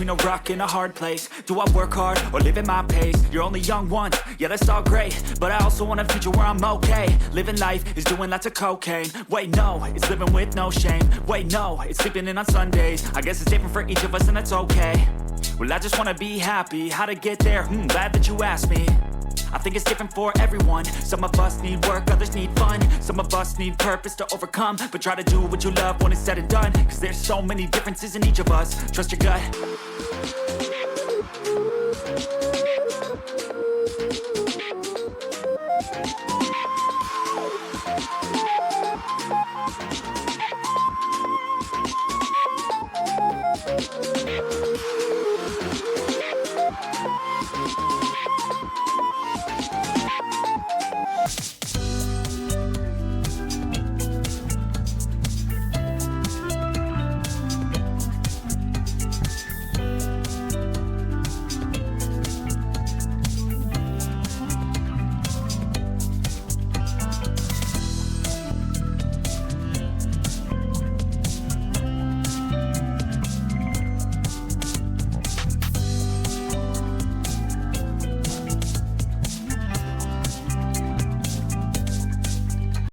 between a rock and a hard place. Do I work hard or live at my pace? You're only young once, yeah that's all great, but I also want a future where I'm okay. Living life is doing lots of cocaine. Wait no, it's living with no shame. Wait no, it's sleeping in on Sundays. I guess it's different for each of us and that's okay. Well I just wanna be happy, how to get there? Glad that you asked me. I think it's different for everyone. Some of us need work, others need fun. Some of us need purpose to overcome. But try to do what you love when it's said and done. Cause there's so many differences in each of us. Trust your gut.